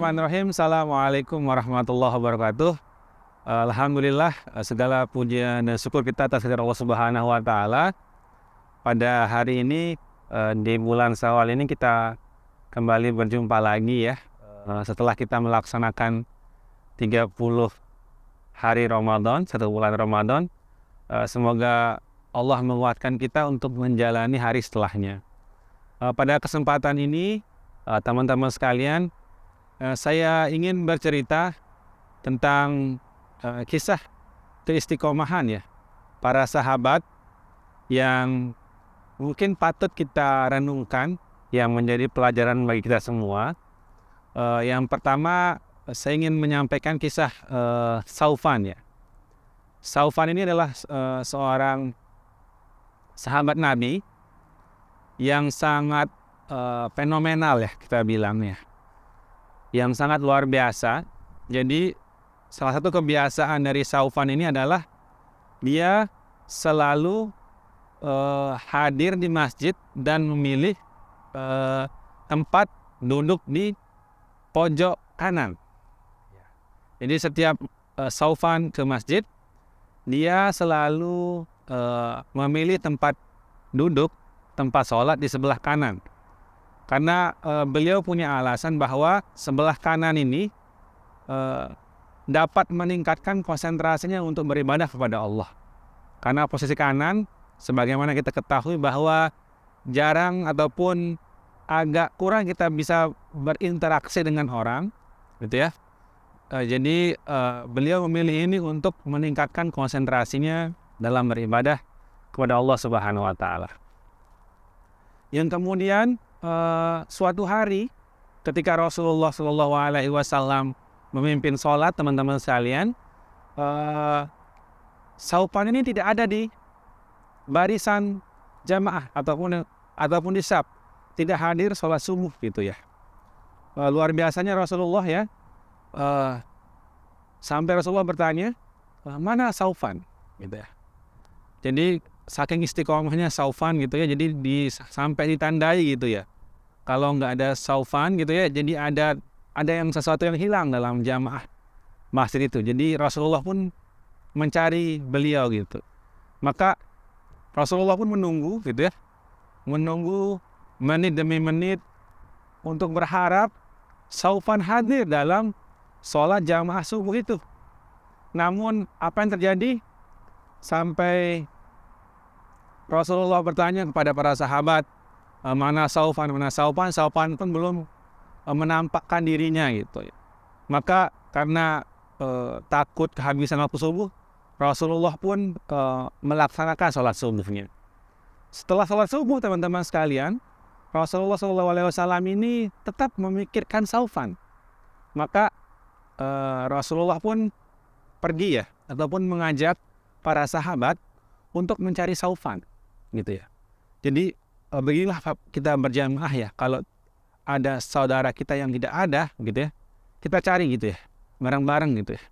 Bismillahirrahmanirrahim. Assalamualaikum warahmatullahi wabarakatuh. Alhamdulillah, segala pujian dan syukur kita atas kehadirat Allah Subhanahu wa taala. Pada hari ini di bulan Syawal ini kita kembali berjumpa lagi ya. Setelah kita melaksanakan 30 hari Ramadan, 1 bulan Ramadan. Semoga Allah menguatkan kita untuk menjalani hari setelahnya. Pada kesempatan ini teman-teman sekalian, saya ingin bercerita tentang kisah keistiqomahan ya para sahabat yang mungkin patut kita renungkan, yang menjadi pelajaran bagi kita semua. Yang pertama, saya ingin menyampaikan kisah Saufan ya. Saufan ini adalah seorang sahabat Nabi yang sangat fenomenal ya kita bilangnya, yang sangat luar biasa. Jadi salah satu kebiasaan dari Saufan ini adalah dia selalu hadir di masjid dan memilih tempat duduk di pojok kanan. Jadi setiap Saufan ke masjid, dia selalu memilih tempat duduk, tempat sholat di sebelah kanan. Karena beliau punya alasan bahwa sebelah kanan ini dapat meningkatkan konsentrasinya untuk beribadah kepada Allah. Karena posisi kanan, sebagaimana kita ketahui bahwa jarang ataupun agak kurang kita bisa berinteraksi dengan orang, gitu ya. Jadi beliau memilih ini untuk meningkatkan konsentrasinya dalam beribadah kepada Allah Subhanahu wa taala. Yang kemudian suatu hari ketika Rasulullah SAW memimpin sholat, teman-teman sekalian, Saufan ini tidak ada di barisan jamaah ataupun di saf, tidak hadir sholat subuh gitu ya. Luar biasanya Rasulullah ya, sampai Rasulullah bertanya, mana Saufan gitu ya. Jadi saking istiqomahnya Saufan gitu ya, jadi sampai ditandai gitu ya. Kalau nggak ada Saufan gitu ya, jadi ada yang sesuatu yang hilang dalam jamaah masjid itu. Jadi Rasulullah pun mencari beliau gitu. Maka Rasulullah pun menunggu gitu ya, menunggu menit demi menit untuk berharap Saufan hadir dalam sholat jamaah subuh itu. Namun apa yang terjadi? Sampai Rasulullah bertanya kepada para sahabat, mana Saufan, mana Saufan. Saufan pun belum menampakkan dirinya gitu. Maka karena takut kehabisan waktu subuh, Rasulullah pun melaksanakan sholat subuhnya. Setelah sholat subuh, teman-teman sekalian, Rasulullah SAW ini tetap memikirkan Saufan. Maka Rasulullah pun pergi ya, ataupun mengajak para sahabat untuk mencari Saufan gitu ya. Jadi beginilah kita berjamaah ya, kalau ada saudara kita yang tidak ada gitu ya, kita cari gitu ya, bareng-bareng gitu ya.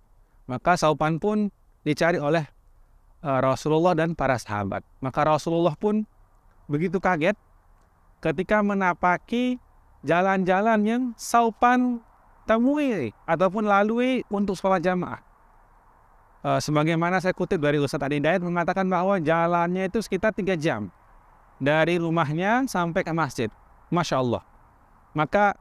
Maka Saufan pun dicari oleh Rasulullah dan para sahabat. Maka Rasulullah pun begitu kaget ketika menapaki jalan-jalan yang Saufan temui ataupun lalui untuk sholat jamaah. Sebagaimana saya kutip dari Ustadz Adi Hidayat mengatakan bahwa jalannya itu sekitar 3 jam dari rumahnya sampai ke masjid. Masya Allah. Maka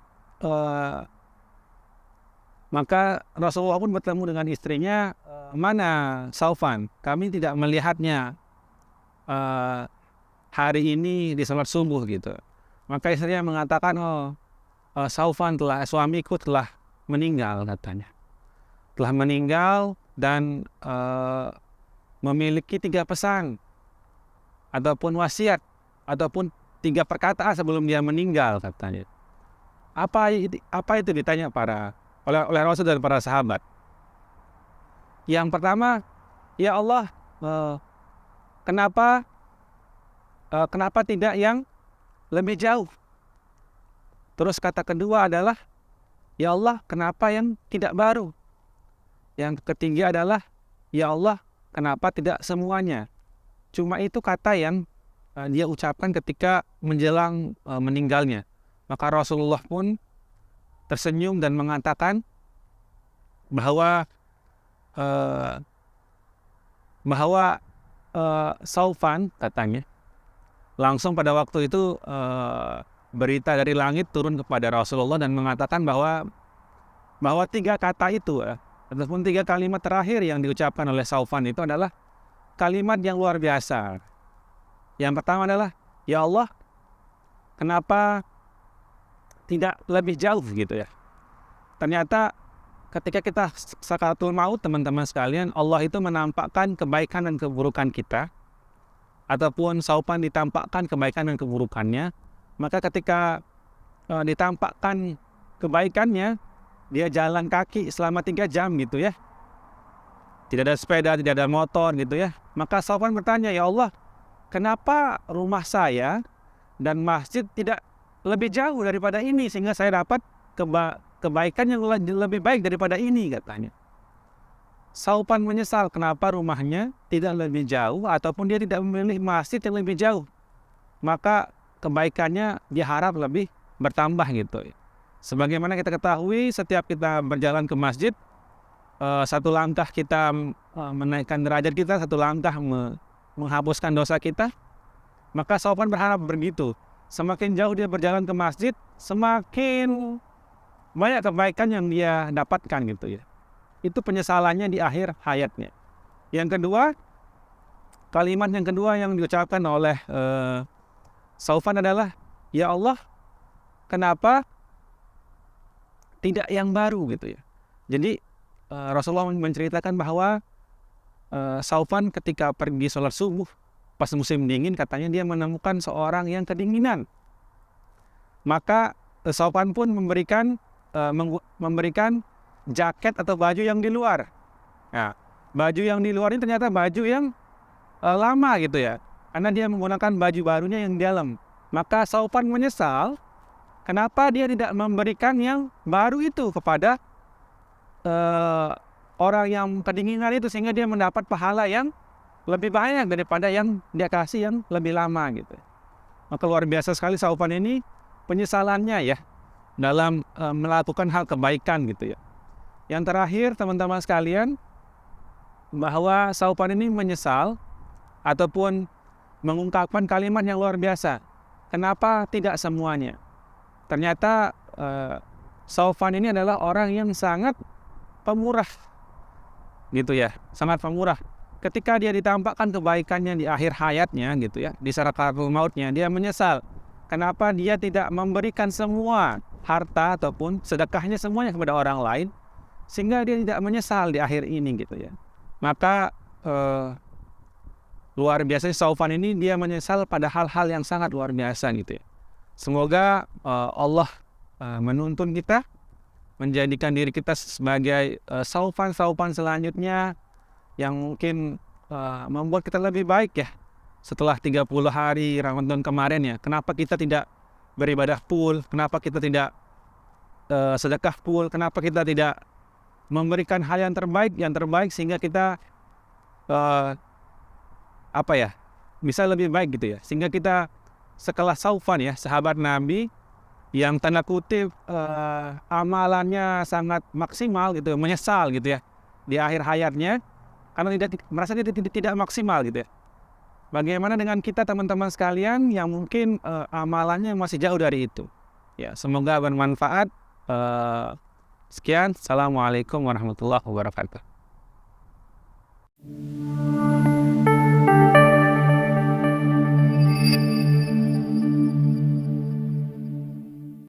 Rasulullah pun bertemu dengan istrinya, mana Saufan? Kami tidak melihatnya hari ini di sholat subuh gitu. Maka istrinya mengatakan, Saufan suamiku telah meninggal katanya. Telah meninggal dan memiliki 3 pesan ataupun wasiat ataupun 3 perkataan sebelum dia meninggal katanya. Apa itu ditanya oleh Rasul dan para sahabat. Yang pertama, ya Allah, kenapa tidak yang lebih jauh? Terus kata kedua adalah, ya Allah, kenapa yang tidak baru? Yang ketiga adalah, ya Allah, kenapa tidak semuanya? Cuma itu kata yang dia ucapkan ketika menjelang meninggalnya. Maka Rasulullah pun tersenyum dan mengatakan bahwa uh, Saufan katanya langsung pada waktu itu berita dari langit turun kepada Rasulullah dan mengatakan bahwa 3 kata itu ataupun 3 kalimat terakhir yang diucapkan oleh Saufan itu adalah kalimat yang luar biasa. Yang pertama adalah, ya Allah, kenapa tidak lebih jauh gitu ya. Ternyata ketika kita sakaratul maut, teman-teman sekalian, Allah itu menampakkan kebaikan dan keburukan kita, ataupun Saufan ditampakkan kebaikan dan keburukannya. Maka ketika ditampakkan kebaikannya, dia jalan kaki selama 3 jam gitu ya. Tidak ada sepeda, tidak ada motor gitu ya. Maka Saufan bertanya, ya Allah, kenapa rumah saya dan masjid tidak lebih jauh daripada ini sehingga saya dapat kebaikan yang lebih baik daripada ini, katanya. Saufan menyesal kenapa rumahnya tidak lebih jauh ataupun dia tidak memilih masjid yang lebih jauh. Maka kebaikannya dia harap lebih bertambah gitu. Sebagaimana kita ketahui, setiap kita berjalan ke masjid, 1 langkah kita menaikkan derajat kita, 1 langkah menghapuskan dosa kita. Maka Saufan berharap begitu. Semakin jauh dia berjalan ke masjid, semakin banyak kebaikan yang dia dapatkan gitu ya. Itu penyesalannya di akhir hayatnya. Yang kedua, kalimat yang kedua yang diucapkan oleh Saufan adalah, ya Allah, kenapa tidak yang baru gitu ya. Jadi Rasulullah menceritakan bahwa Saufan ketika pergi sholat subuh pas musim dingin, katanya dia menemukan seorang yang kedinginan. Maka Saufan pun memberikan jaket atau baju yang di luar. Nah, baju yang di luar ini ternyata baju yang lama gitu ya, karena dia menggunakan baju barunya yang di dalam. Maka Saufan menyesal kenapa dia tidak memberikan yang baru itu kepada orang yang kedinginan itu, sehingga dia mendapat pahala yang lebih banyak daripada yang dia kasih yang lebih lama gitu. Maka luar biasa sekali Saufan ini penyesalannya ya dalam melakukan hal kebaikan gitu ya. Yang terakhir, teman-teman sekalian, bahwa Saufan ini menyesal ataupun mengungkapkan kalimat yang luar biasa. Kenapa tidak semuanya? Ternyata Saufan ini adalah orang yang sangat pemurah gitu ya, sangat pemurah. Ketika dia ditampakkan kebaikannya di akhir hayatnya gitu ya, di sakaratul mautnya, dia menyesal kenapa dia tidak memberikan semua harta ataupun sedekahnya semuanya kepada orang lain, sehingga dia tidak menyesal di akhir ini gitu ya. Maka luar biasa Saufan ini, dia menyesal pada hal-hal yang sangat luar biasa gitu ya. Semoga Allah menuntun kita, menjadikan diri kita sebagai Saufan selanjutnya yang mungkin membuat kita lebih baik ya. Setelah 30 hari Ramadan kemarin ya, kenapa kita tidak beribadah full, kenapa kita tidak sedekah full, kenapa kita tidak memberikan hal yang terbaik sehingga kita bisa lebih baik gitu ya. Sehingga kita sekelas Saufan ya, sahabat Nabi yang tanda kutip amalannya sangat maksimal gitu, menyesal gitu ya di akhir hayatnya karena merasa tidak maksimal gitu ya. Bagaimana dengan kita teman-teman sekalian yang mungkin amalannya masih jauh dari itu? Ya, semoga bermanfaat. Sekian, assalamualaikum warahmatullahi wabarakatuh.